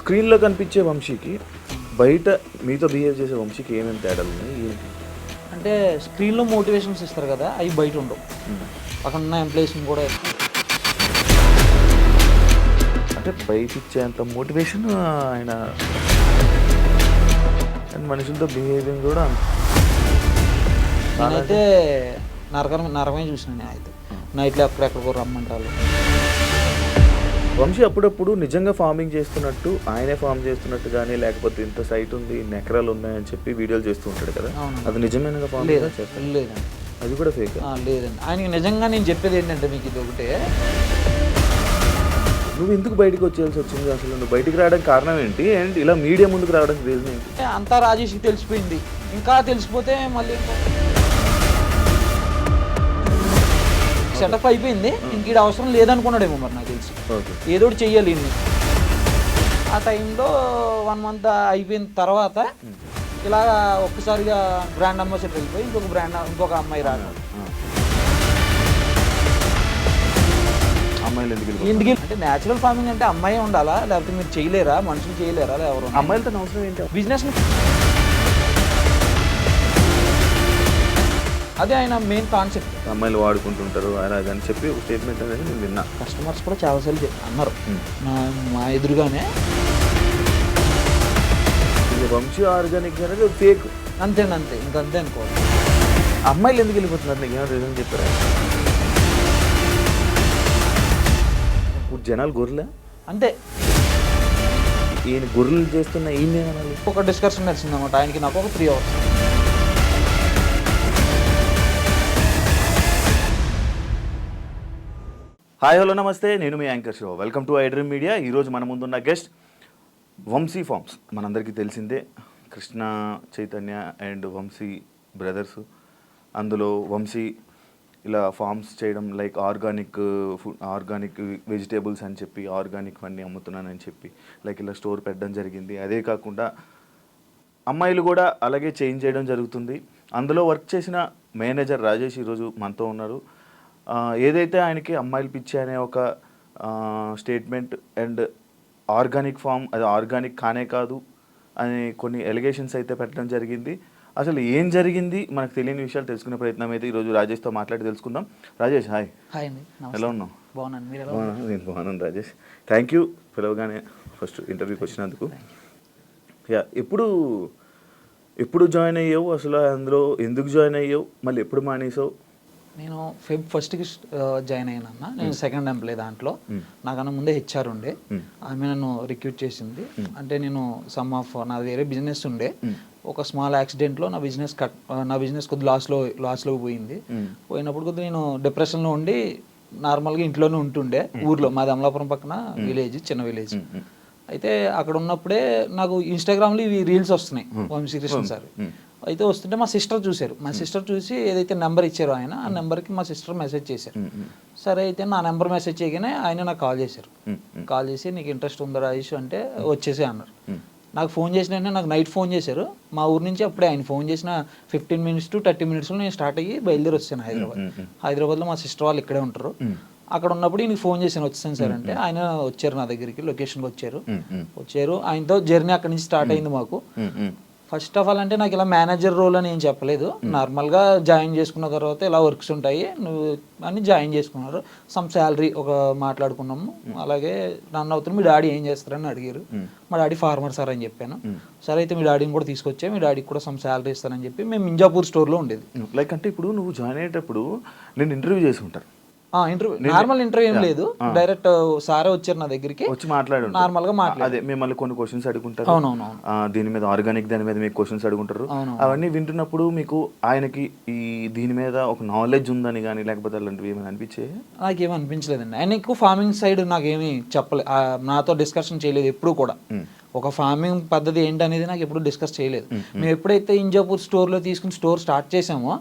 స్క్రీన్లో కనిపించే వంశీకి బయట మీతో బిహేవ్ చేసే వంశీకి ఏమేమి తేడాలు ఉన్నాయి ఏంటి? అంటే స్క్రీన్లో మోటివేషన్స్ ఇస్తారు కదా, అవి బయట ఉండవు. అక్కడ ఉన్న ఎంప్లాయీస్ని కూడా అంటే బయట ఇచ్చేంత మోటివేషన్ ఆయన అండ్ మనుషులతో బిహేవింగ్ కూడా నేనైతే నరకమే చూసినా. నేనైతే నైట్లో ఎక్కడెక్కడికో రమ్మంటారు. వంశీ అప్పుడప్పుడు నిజంగా ఫార్మింగ్ చేస్తున్నట్టు ఆయనే ఫార్మ్ చేస్తున్నట్టు కానీ లేకపోతే ఇంత సైట్ ఉంది ఇన్ని ఎకరాలు ఉన్నాయని చెప్పి వీడియోలు చేస్తూ ఉంటాడు కదా, అది నిజమైన ఫార్మ్ లేదండి. అది కూడా ఫేక్ లేదండి. ఆయనకి నిజంగా నేను చెప్పేది ఏంటంటే మీకు ఇది ఒకటే, నువ్వు ఎందుకు బయటకు వచ్చేయాల్సి వచ్చింది అసలు? నువ్వు బయటికి రావడానికి కారణం ఏంటి అండ్ ఇలా మీడియా ముందుకు రావడానికి రీజన్ ఏంటి? అంతా రాజేష్కి తెలిసిపోయింది. ఇంకా తెలిసిపోతే మళ్ళీ సెటప్ అయిపోయింది. ఇంక ఇది అవసరం లేదనుకున్నాడేమో మరి నాకు తెలిసి. ఏదో ఒకటి చెయ్యాలి ఇన్ని. ఆ టైంలో 1 month అయిపోయిన తర్వాత ఇలా ఒక్కసారిగా బ్రాండ్ అంబాసిడర్ వెళ్ళిపోయి ఇంకొక అమ్మాయి రాదు. అమ్మాయిలు ఎందుకు అంటే న్యాచురల్ ఫార్మింగ్ అంటే అమ్మాయి ఉండాలా, లేకపోతే మీరు చేయలేరా, మనుషులు చేయలేరా? ఎవరు అమ్మాయిలతో అవసరం ఏంటి? బిజినెస్ అదే ఆయన మెయిన్ కాన్సెప్ట్. అమ్మాయిలు వాడుకుంటుంటారు అని చెప్పి ఒక స్టేట్మెంట్ అనేది నేను విన్నా. కస్టమర్స్ కూడా చాలాసార్లు అన్నారు మా ఎదురుగానే. వంశీ ఆర్గానిక్ అనేది ఫేక్ అంతేండి, అంతే ఇంకంతే అనుకోవాలి. అమ్మాయిలు ఎందుకు వెళ్ళిపోతున్నారు? నీకు ఏమైనా రీజన్ చెప్పారా? ఇప్పుడు జనాలు గొర్రెలే అంతే. ఈయన గొర్రెలు చేస్తున్న ఈయన ఏమనాలి? ఒక డిస్కషన్ నచ్చింది అనమాట ఆయనకి, నాకు ఒక 3 hours. హాయ్ హలో నమస్తే, నేను మీ anchor show. Welcome to iDream media. ఈరోజు మన ముందున్న గెస్ట్ వంశీ ఫార్మ్స్. మనందరికీ తెలిసిందే, కృష్ణ చైతన్య అండ్ వంశీ బ్రదర్స్. అందులో వంశీ ఇలా ఫార్మ్స్ చేయడం like organic food, organic vegetables అని చెప్పి ఆర్గానిక్ అన్నీ అమ్ముతున్నానని చెప్పి లైక్ ఇలా స్టోర్ పెట్టడం జరిగింది. అదే కాకుండా అమ్మాయిలు కూడా అలాగే చేంజ్ చేయడం జరుగుతుంది. అందులో వర్క్ చేసిన మేనేజర్ రాజేష్ ఈరోజు మనతో ఉన్నారు. ఏదైతే ఆయనకి అమ్మాయిలు పిచ్చి అనే ఒక స్టేట్మెంట్ అండ్ ఆర్గానిక్ ఫామ్ అది ఆర్గానిక్ కానే కాదు అని కొన్ని ఎలిగేషన్స్ అయితే పెట్టడం జరిగింది. అసలు ఏం జరిగింది మనకు తెలియని విషయాలు తెలుసుకునే ప్రయత్నం అయితే ఈరోజు రాజేష్తో మాట్లాడి తెలుసుకుందాం. రాజేష్ హాయ్. హాయ్ అండి, ఎలా ఉన్నావు? బాగున్నాను, మీరు ఎలా? నేను బాగున్నాను రాజేష్. థ్యాంక్ యూ పిలవగానే ఫస్ట్ ఇంటర్వ్యూకి వచ్చినందుకు. ఎప్పుడు జాయిన్ అయ్యావు అసలు? అందులో ఎందుకు జాయిన్ అయ్యావు? మళ్ళీ ఎప్పుడు మానేసావు? నేను Feb 1st జాయిన్ అయ్యానన్న. నేను సెకండ్ ఎంప్లాయ్ దాంట్లో. నాకన్నా ముందే హెచ్ఆర్ ఉండే, ఆమె నన్ను రిక్రూట్ చేసింది. అంటే నేను నాది వేరే బిజినెస్ ఉండే. ఒక స్మాల్ యాక్సిడెంట్లో నా బిజినెస్ కొద్ది లాస్లో పోయింది. పోయినప్పుడు కొద్దిగా నేను డిప్రెషన్లో ఉండి నార్మల్గా ఇంట్లోనే ఉంటుండే. ఊర్లో మాది అమలాపురం పక్కన విలేజ్, చిన్న విలేజ్. అయితే అక్కడ ఉన్నప్పుడే నాకు ఇన్స్టాగ్రామ్లో ఇవి రీల్స్ వస్తున్నాయి వంశీ కృష్ణ సార్. అయితే వస్తుంటే మా సిస్టర్ చూశారు. మా సిస్టర్ చూసి ఏదైతే నెంబర్ ఇచ్చారో ఆయన, ఆ నెంబర్కి మా సిస్టర్ మెసేజ్ చేశారు. సరే అయితే నా నెంబర్ మెసేజ్ చేయగానే ఆయన నాకు కాల్ చేశారు. కాల్ చేసి నీకు ఇంట్రెస్ట్ ఉందా రాజేష్ అంటే వచ్చేసి అన్నారు. నాకు ఫోన్ చేసిన వెంటనే నాకు నైట్ ఫోన్ చేశారు. మా ఊరు నుంచి అప్పుడే ఆయన ఫోన్ చేసిన 15 minutes to 30 minutesలో నేను స్టార్ట్ అయ్యి బయలుదేరి వచ్చాను హైదరాబాద్లో మా సిస్టర్ వాళ్ళు ఇక్కడే ఉంటారు. అక్కడ ఉన్నప్పుడు ఈయనకి ఫోన్ చేశాను వచ్చాను సార్ అంటే. ఆయన వచ్చారు నా దగ్గరికి, లొకేషన్కి వచ్చారు. ఆయనతో జర్నీ అక్కడి నుంచి స్టార్ట్ అయింది మాకు. ఫస్ట్ ఆఫ్ ఆల్ అంటే నాకు ఇలా మేనేజర్ రోల్ అని ఏం చెప్పలేదు. నార్మల్గా జాయిన్ చేసుకున్న తర్వాత ఇలా వర్క్స్ ఉంటాయి నువ్వు అని జాయిన్ చేసుకున్నారు. సమ్ శాలరీ ఒక మాట్లాడుకున్నాము. అలాగే రన్ అవుతుంది. మీ డాడీ ఏం చేస్తారని అడిగారు. మా డాడీ ఫార్మర్ సార్ అని చెప్పాను. సరే అయితే మీ డాడీని కూడా తీసుకొచ్చా, మీ డాడీకి కూడా సమ్ శాలరీ ఇస్తానని చెప్పి మేము మింజాపూర్ స్టోర్లో ఉండేది. లైక్ అంటే ఇప్పుడు నువ్వు జాయిన్ అయ్యేటప్పుడు నేను ఇంటర్వ్యూ చేసి ఉంటారు. నార్మల్ ఇంటర్వ్యూ ఏం లేదు, డైరెక్ట్ సారే వచ్చారు నా దగ్గరికి, వచ్చి మాట్లాడు నార్మల్ గా అదే మిమ్మల్ని కొన్ని క్వశ్చన్స్ అడుగుంటారు. అవునవును. దీని మీద ఆర్గానిక్ దాని మీద మీకు క్వశ్చన్స్ అడుగుంటారు. అవన్నీ వింటున్నప్పుడు మీకు ఆయనకి ఈ దీని మీద ఒక నాలెడ్జ్ ఉందని కానీ లేకపోతే అలాంటివి ఏమైనా అనిపించే? నాకేమీ అనిపించలేదండి. ఆయన ఎక్కువ ఫార్మింగ్ సైడ్ నాకేమీ చెప్పలేదు, నాతో డిస్కషన్ చేయలేదు ఎప్పుడు కూడా. ఒక ఫార్మింగ్ పద్ధతి ఏంటనేది నాకు ఎప్పుడు డిస్కస్ చేయలేదు. మేము ఎప్పుడైతే ఇంజాపూర్ స్టోర్లో తీసుకుని స్టోర్ స్టార్ట్ చేసామో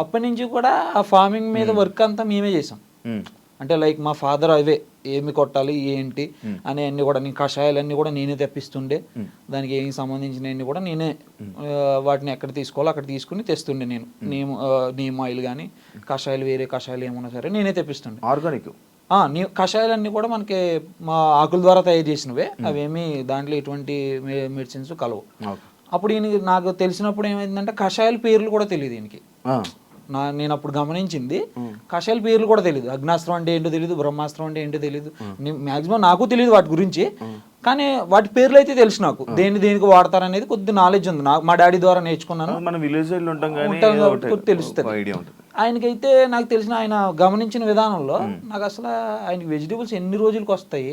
అప్పటి నుంచి కూడా ఆ ఫార్మింగ్ మీద వర్క్ అంతా మేమే చేసాం. అంటే లైక్ మా ఫాదర్ అవే ఏమి కొట్టాలి ఏంటి అనే అన్ని కూడా నేను కషాయాలన్నీ కూడా నేనే తెప్పిస్తుండే. దానికి ఏమి సంబంధించినవన్నీ కూడా నేనే వాటిని ఎక్కడ తీసుకోవాలో అక్కడ తీసుకుని తెస్తుండే. నేను నీమ్ ఆయిల్ కానీ కషాయాలు వేరే కషాయాలు ఏమన్నా సరే నేనే తెప్పిస్తుండే. నీ కషాయాలన్నీ కూడా మనకి మా ఆకుల ద్వారా తయారు చేసినవే, అవేమి దాంట్లో ఎటువంటి మెడిసిన్స్ కలవు. అప్పుడు నాకు తెలిసినప్పుడు ఏమైందంటే కషాయాల పేర్లు కూడా తెలియదు ఈయనకి. నేను అప్పుడు గమనించింది కషాయాల పేర్లు కూడా తెలియదు. అగ్నాస్త్రం అంటే ఏంటో తెలియదు, బ్రహ్మాస్త్రం అంటే ఏంటో తెలియదు, మాక్సిమం నాకు తెలియదు వాటి గురించి. కానీ వాటి పేర్లు అయితే తెలుసు నాకు, దేనికి వాడతారనేది కొద్ది నాలెడ్జ్ ఉంది నాకు, మా డాడీ ద్వారా నేర్చుకున్నాను. మన విలేజ్ తెలుస్తుంది. ఆయనకైతే నాకు తెలిసిన ఆయన గమనించిన విధానంలో నాకు అసలు ఆయనకి వెజిటేబుల్స్ ఎన్ని రోజులకి వస్తాయి,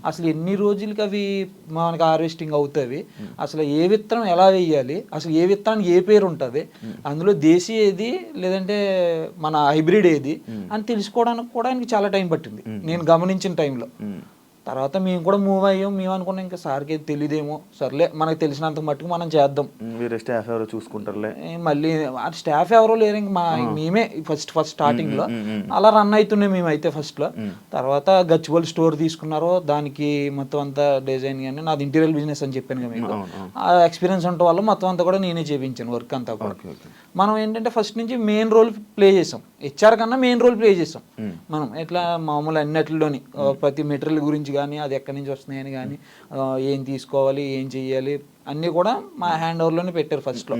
అసలు ఎన్ని రోజులకి అవి మనకి హార్వెస్టింగ్ అవుతాయి, అసలు ఏ విత్తనం ఎలా వేయాలి, అసలు ఏ విత్తనానికి ఏ పేరు ఉంటుంది, అందులో దేశీ ఏది లేదంటే మన హైబ్రిడ్ ఏది అని తెలుసుకోవడానికి కూడా ఆయనకి చాలా టైం పట్టింది నేను గమనించిన టైంలో. తర్వాత మేము కూడా మూవ్ అయ్యాం. మేము అనుకున్నాం ఇంకా సార్కి తెలియదేమో, సర్లే మనకు తెలిసినంత మట్టుకు మనం చేద్దాం, స్టాఫ్ ఎవరో చూసుకుంటారులే. మళ్ళీ స్టాఫ్ ఎవరో లేరు, ఇంక మేమే ఫస్ట్ స్టార్టింగ్ లో అలా రన్ అవుతున్నాయి మేమైతే ఫస్ట్ లో. తర్వాత గచ్చిబౌలి స్టోర్ తీసుకున్నారో దానికి మొత్తం అంతా డిజైన్ కానీ నాది ఇంటీరియర్ బిజినెస్ అని చెప్పాను కదా మీకు, ఆ ఎక్స్పీరియన్స్ ఉండటం వల్ల మొత్తం అంతా కూడా నేనే చేయించాను వర్క్ అంతా కూడా. మనం ఏంటంటే ఫస్ట్ నుంచి మెయిన్ రోల్ ప్లే చేసాం, హెచ్ఆర్ కన్నా మెయిన్ రోల్ ప్లే చేసాం మనం. ఎట్లా మామూలు అన్నిటిలోని ప్రతి మెటీరియల్ గురించి కానీ అది ఎక్కడి నుంచి వస్తున్నాయని కానీ ఏం తీసుకోవాలి ఏం చెయ్యాలి అన్నీ కూడా మా హ్యాండ్ ఓవర్లోనే పెట్టారు ఫస్ట్లో.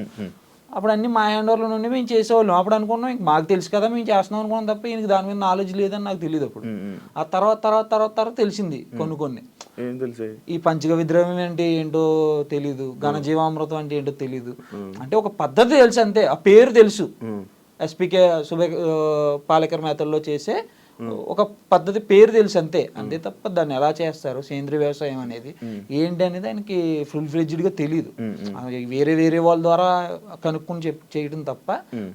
అప్పుడు అన్నీ మా హ్యాండ్ ఓవర్లో నుండి మేము చేసేవాళ్ళం. అప్పుడు అనుకున్నాం ఇంక మాకు తెలుసు కదా మేము చేస్తున్నాం అనుకున్నాం తప్ప ఈయనకి దాని మీద నాలెడ్జ్ లేదని నాకు తెలియదు. అప్పుడు ఆ తర్వాత తెలిసింది కొన్ని. ఈ పంచగ విద్రవం అంటే ఏంటో తెలీదు, ఘనజీవామృతం అంటే ఏంటో తెలీదు, అంటే ఒక పద్ధతి తెలుసు అంతే, ఆ పేరు తెలుసు. ఎస్పీకే పాలేకర్ మేతల్లో చేసే ఒక పద్ధతి పేరు తెలుసు అంతే తప్ప దాన్ని ఎలా చేస్తారు సేంద్రీయ వ్యవసాయం అనేది ఏంటి అనేది ఆయనకి ఫుల్ ఫ్లెడ్జ్డ్గా తెలియదు. వేరే వాళ్ళ ద్వారా కనుక్కొని చేయడం తప్ప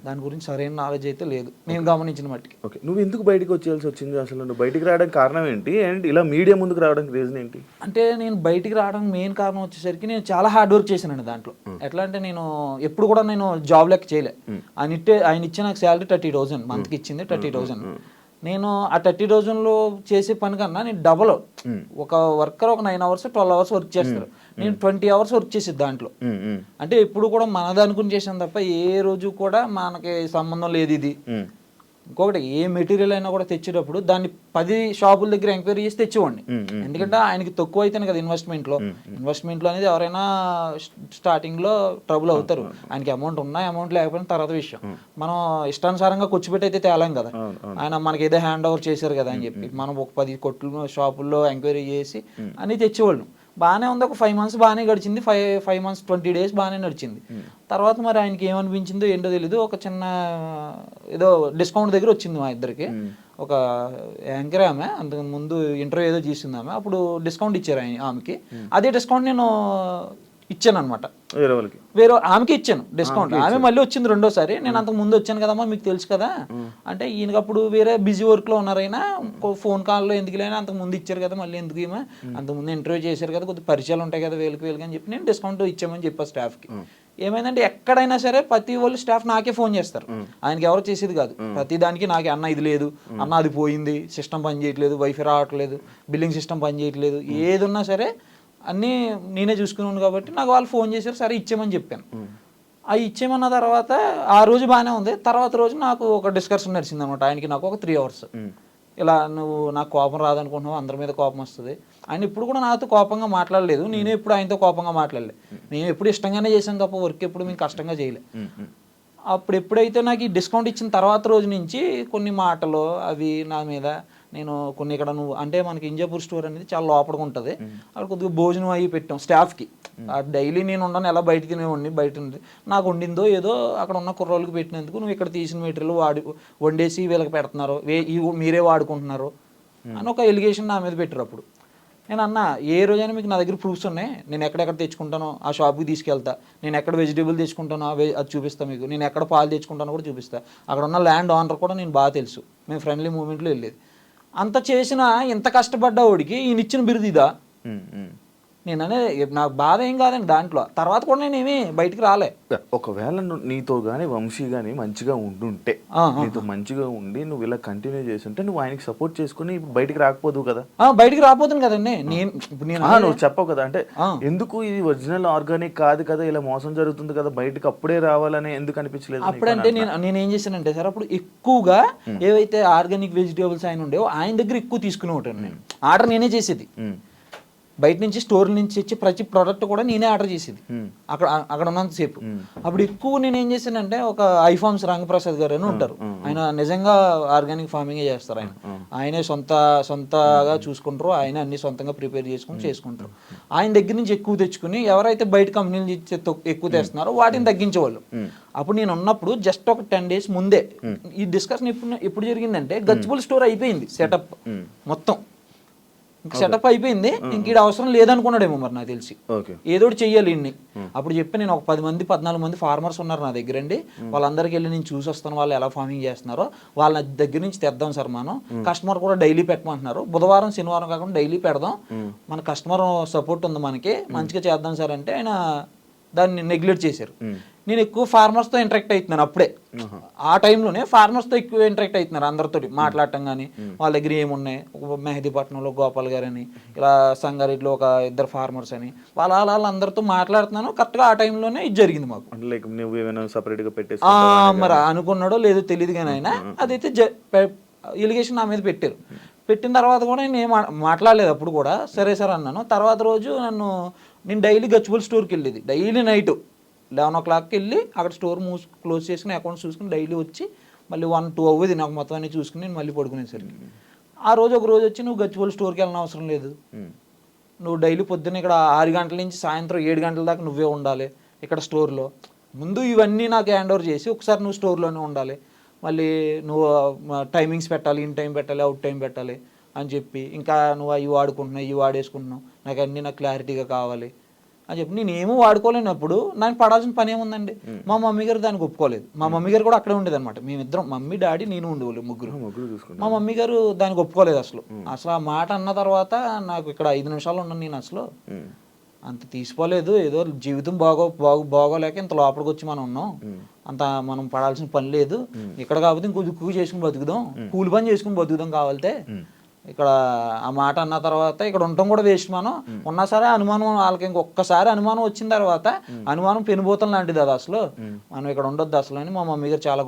దాని గురించి సరైన నాలెడ్జ్ అయితే లేదు నేను గమనించిన మట్టికి. ఓకే, నువ్వు ఎందుకు బయటకు వచ్చేయాల్సి వచ్చింది అసలు? నువ్వు బయటికి రావడానికి కారణం ఏంటి అండ్ ఇలా మీడియా ముందుకు రావడానికి రీజన్ ఏంటి? అంటే నేను బయటికి రావడానికి మెయిన్ కారణం వచ్చేసరికి నేను చాలా హార్డ్ వర్క్ చేశానండి దాంట్లో. ఎట్లా అంటే నేను ఎప్పుడు కూడా నేను జాబ్ లెక్క చేయలే. ఆయన ఇచ్చే నాకు శాలరీ 30,000 మంత్కి ఇచ్చింది 30,000. నేను ఆ 30,000లో చేసే పని కన్నా నేను డబల్, ఒక వర్కర్ ఒక 9 hours 12 hours వర్క్ చేస్తారు, నేను 20 hours వర్క్ చేసేది దాంట్లో. అంటే ఎప్పుడు కూడా మనది అనుకుని చేసాను తప్ప ఏ రోజు కూడా మనకి సంబంధం లేదు ఇది. ఇంకొకటి ఏ మెటీరియల్ అయినా కూడా తెచ్చేటప్పుడు దాన్ని 10 షాపుల దగ్గర ఎంక్వైరీ చేసి తెచ్చేవాడిని. ఎందుకంటే ఆయనకి తక్కువ అయితేనే కదా ఇన్వెస్ట్మెంట్లో అనేది ఎవరైనా స్టార్టింగ్లో ట్రబుల్ అవుతారు. ఆయనకి అమౌంట్ ఉన్నా అమౌంట్ లేకపోయినా తర్వాత విషయం, మనం ఇష్టానుసారంగా కూర్చోబెట్టి అయితే తేలాం కదా. ఆయన మనకి ఏదో హ్యాండ్ ఓవర్ చేశారు కదా అని చెప్పి మనం ఒక 10 కొట్లు షాపుల్లో ఎంక్వైరీ చేసి అన్నీ తెచ్చేవాళ్ళం. బాగానే ఉంది, ఒక 5 months బాగానే గడిచింది, 5 months 20 days బాగానే నడిచింది. తర్వాత మరి ఆయనకి ఏమనిపించిందో ఏంటో తెలీదు, ఒక చిన్న ఏదో డిస్కౌంట్ దగ్గర వచ్చింది మా ఇద్దరికి. ఒక యాంకర్ ఆమె అంతకు ముందు ఇంటర్వ్యూ ఏదో చేసింది ఆమె, అప్పుడు డిస్కౌంట్ ఇచ్చారు ఆమెకి. అదే డిస్కౌంట్ నేను ఇచ్చాను అనమాట, వేరే ఆమెకి ఇచ్చాను డిస్కౌంట్. ఆమె మళ్ళీ వచ్చింది రెండోసారి, నేను అంతకు ముందు వచ్చాను కదమ్మా మీకు తెలుసు కదా అంటే, ఈయనకి అప్పుడు వేరే బిజీ వర్క్లో ఉన్నారైనా ఫోన్ కాల్లో ఎందుకు లేనా అంతకు ముందు ఇచ్చారు కదా మళ్ళీ ఎందుకు ఏమో, అంతకుముందు ఇంటర్వ్యూ చేశారు కదా కొద్దిగా పరిచయాలు ఉంటాయి కదా వేలుకి అని చెప్పి నేను డిస్కౌంట్ ఇచ్చామని చెప్పా స్టాఫ్కి. ఏమైందంటే ఎక్కడైనా సరే ప్రతి వాళ్ళు స్టాఫ్ నాకే ఫోన్ చేస్తారు, ఆయనకి ఎవరు చేసేది కాదు. ప్రతి దానికి నాకే అన్న ఇది లేదు, అన్న అది పోయింది, సిస్టమ్ పని చేయట్లేదు, వైఫై రావట్లేదు, బిల్లింగ్ సిస్టమ్ పని చేయట్లేదు, ఏది ఉన్నా సరే అన్నీ నేనే చూసుకున్నాను. కాబట్టి నాకు వాళ్ళు ఫోన్ చేశారు, సరే ఇచ్చేమని చెప్పాను. అవి ఇచ్చేమన్న తర్వాత ఆ రోజు బాగానే ఉంది. తర్వాత రోజు నాకు ఒక డిస్కషన్ నడిచింది అనమాట ఆయనకి నాకు, ఒక 3 hours. ఇలా నువ్వు నాకు కోపం రాదనుకుంటున్నావు, అందరి మీద కోపం వస్తుంది. ఆయన ఇప్పుడు కూడా నాతో కోపంగా మాట్లాడలేదు, నేను ఎప్పుడు ఆయనతో కోపంగా మాట్లాడలేదు. నేను ఎప్పుడు ఇష్టంగానే చేశాను తప్ప వర్క్ ఎప్పుడు మేము కష్టంగా చేయలే. అప్పుడు ఎప్పుడైతే నాకు ఈ డిస్కౌంట్ ఇచ్చిన తర్వాత రోజు నుంచి కొన్ని మాటలు అవి నా మీద, నేను కొన్ని ఇక్కడ నువ్వు అంటే మనకి ఇంజాపూర్ స్టోర్ అనేది చాలా లోపలికి ఉంటుంది, అక్కడ కొద్దిగా భోజనం అవి పెట్టాం స్టాఫ్కి. డైలీ నేను ఉండను, ఎలా బయట తినేవాడిని, బయట నాకు వండిందో ఏదో అక్కడ ఉన్న కుర్రోళ్ళకి పెట్టినందుకు నువ్వు ఇక్కడ తీసిన మెటీరియల్ వండేసి వీళ్ళకి పెడుతున్నారు, మీరే వాడుకుంటున్నారు అని ఒక ఎలిగేషన్ నా మీద పెట్టారు. అప్పుడు నేను అన్నా ఏ రోజైనా మీకు నా దగ్గర ప్రూఫ్స్ ఉన్నాయి, నేను ఎక్కడెక్కడ తెచ్చుకుంటానో ఆ షాప్కి తీసుకెళ్తా, నేను ఎక్కడ వెజిటేబుల్ తెచ్చుకుంటానో అది చూపిస్తాను మీకు, నేను ఎక్కడ పాలు తెచ్చుకుంటానో కూడా చూపిస్తాను, అక్కడ ఉన్న ల్యాండ్ ఓనర్ కూడా నేను బాగా తెలుసు, మేము ఫ్రెండ్లీ మూమెంట్లో వెళ్ళేది. అంత చేసిన ఇంత కష్టపడ్డా వాడికి ఈయన ఇచ్చిన బిరుదు ఇదా? నేను అనేది నాకు బాధ ఏం కాదండి దాంట్లో. తర్వాత కూడా నేను ఏమీ బయటికి రాలే. ఒకవేళ నీతో కానీ వంశీ కానీ మంచిగా ఉండుంటే, నీతో మంచిగా ఉండి నువ్వు ఇలా కంటిన్యూ చేస్తుంటే నువ్వు ఆయనకి సపోర్ట్ చేసుకుని ఇప్పుడు బయటికి రాకపోదు కదా. బయటికి రాపోతుంది కదండి. నువ్వు చెప్పవు కదా, అంటే ఎందుకు ఇది ఒరిజినల్ ఆర్గానిక్ కాదు కదా, ఇలా మోసం జరుగుతుంది కదా, బయటకు అప్పుడే రావాలని ఎందుకు అనిపించలేదు? అప్పుడంటే నేను ఏం చేశానంటే సార్, అప్పుడు ఎక్కువగా ఏవైతే ఆర్గానిక్ వెజిటేబుల్స్ ఆయన ఉండేవో ఆయన దగ్గర ఎక్కువ తీసుకునే ఉంటాను నేను. ఆర్డర్ నేనే చేసేది. బయట నుంచి స్టోర్ నుంచి వచ్చి ప్రతి ప్రోడక్ట్ కూడా నేనే ఆర్డర్ చేసేది అక్కడ ఉన్నంతసేపు. అప్పుడు ఎక్కువ నేను ఏం చేశానంటే, ఒక ఐఫార్మ్స్ రంగప్రసాద్ గారు అని ఉంటారు, ఆయన నిజంగా ఆర్గానిక్ ఫార్మింగ్ చేస్తారు. ఆయనే సొంతగా చూసుకుంటారు, ఆయన అన్ని సొంతంగా ప్రిపేర్ చేసుకుంటారు. ఆయన దగ్గర నుంచి ఎక్కువ తెచ్చుకుని ఎవరైతే బయట కంపెనీలు ఎక్కువ తెస్తున్నారో వాటిని తగ్గించేవాళ్ళు. అప్పుడు నేను ఉన్నప్పుడు జస్ట్ ఒక 10 days ముందే ఈ డిస్కషన్ ఎప్పుడు జరిగిందంటే, గచ్చిబౌలి స్టోర్ అయిపోయింది సెటప్ మొత్తం, సెటప్ అయిపోయింది. ఇంక ఈడ అవసరం లేదనుకున్నాడేమో మరి నాకు తెలిసి, ఏదో చెయ్యాలి ఇన్ని. అప్పుడు చెప్పి నేను ఒక 14 మంది ఫార్మర్స్ ఉన్నారు నా దగ్గర అండి, వాళ్ళందరికీ వెళ్ళి నేను చూసి వస్తాను వాళ్ళు ఎలా ఫార్మింగ్ చేస్తున్నారో, వాళ్ళ దగ్గర నుంచి తెద్దాం సార్ మనం. కస్టమర్ కూడా డైలీ పెట్టమంటున్నారు, బుధవారం శనివారం కాకుండా డైలీ పెడదాం, మన కస్టమర్ సపోర్ట్ ఉంది మనకి, మంచిగా చేద్దాం సార్ అంటే ఆయన దాన్ని నెగ్లెక్ట్ చేశారు. నేను ఎక్కువ ఫార్మర్స్తో ఇంటరాక్ట్ అవుతున్నాను అప్పుడే, ఆ టైంలోనే ఫార్మర్స్తో ఎక్కువ ఇంటరాక్ట్ అవుతున్నారు అందరితో మాట్లాడటం. కానీ వాళ్ళ దగ్గర ఏమున్నాయి, మెహదీపట్నంలో గోపాల్ గారు అని, ఇలా సంగారెడ్డిలో ఒక 2 ఫార్మర్స్ అని, వాళ్ళందరితో మాట్లాడుతున్నాను. కరెక్ట్గా ఆ టైంలోనే ఇది జరిగింది మాకు. మరి అనుకున్నాడో లేదో తెలియదు కానీ ఆయన అదైతే ఎలిగేషన్ నా మీద పెట్టారు. పెట్టిన తర్వాత కూడా నేను మాట్లాడలేదు అప్పుడు కూడా. సరే సార్ అన్నాను. తర్వాత రోజు నేను డైలీ గచ్చిబౌలి స్టోర్కి వెళ్ళేది, డైలీ నైట్ 11 o'clockకి వెళ్ళి అక్కడ స్టోర్ క్లోజ్ చేసుకుని అకౌంట్స్ చూసుకుని డైలీ వచ్చి మళ్ళీ 1-2 అవ్వదు నాకు మొత్తం అన్ని చూసుకుని నేను మళ్ళీ పడుకునేసరికి. ఆ రోజు ఒక రోజు వచ్చి, నువ్వు గచ్చిబౌలి స్టోర్కి వెళ్ళిన అవసరం లేదు, నువ్వు డైలీ పొద్దున్న ఇక్కడ 6 గంటల నుంచి సాయంత్రం 7 గంటల దాకా నువ్వే ఉండాలి ఇక్కడ స్టోర్లో. ముందు ఇవన్నీ నాకు హ్యాండ్ ఓవర్ చేసి ఒకసారి నువ్వు స్టోర్లోనే ఉండాలి, మళ్ళీ నువ్వు టైమింగ్స్ పెట్టాలి, ఇన్ టైం పెట్టాలి, అవుట్ టైం పెట్టాలి అని చెప్పి, ఇంకా నువ్వు అవి వాడుకుంటున్నావు ఇవి వాడేసుకుంటున్నావు, నాకు క్లారిటీగా కావాలి అని చెప్పి. నేను ఏమో వాడుకోలేనప్పుడు నాకు పడాల్సిన పని ఏముందండి. మా మమ్మీ గారు దానికి ఒప్పుకోలేదు. మా మమ్మీ గారు కూడా అక్కడే ఉండేది అనమాట, మేమిద్దరం, మమ్మీ డాడీ నేను ఉండేవాళ్ళు ముగ్గురు. మా మమ్మీ గారు దానికి ఒప్పుకోలేదు అసలు. ఆ మాట అన్న తర్వాత నాకు ఇక్కడ 5 నిమిషాలు ఉన్నాను నేను, అసలు అంత తీసుకోలేదు. ఏదో జీవితం బాగోలేక ఇంత లోపలికి వచ్చి మనం ఉన్నాం, అంత మనం పడాల్సిన పని లేదు ఇక్కడ, కాబట్టి ఇంకో దుక్కు చేసుకుని బతుకుదాం, కూలి పని చేసుకుని బతుకుదాం కావాలితే. ఇక్కడ ఆ మాట అన్న తర్వాత ఇక్కడ ఉండటం కూడా వేస్ట్. మనం ఉన్నా సరే అనుమానం వాళ్ళకి ఇంకొకసారి అనుమానం వచ్చిన తర్వాత, అనుమానం పెనుభూతం లాంటిది అది అసలు, మనం ఇక్కడ ఉండొద్దు అసలు అని మా మమ్మీ గారు చాలా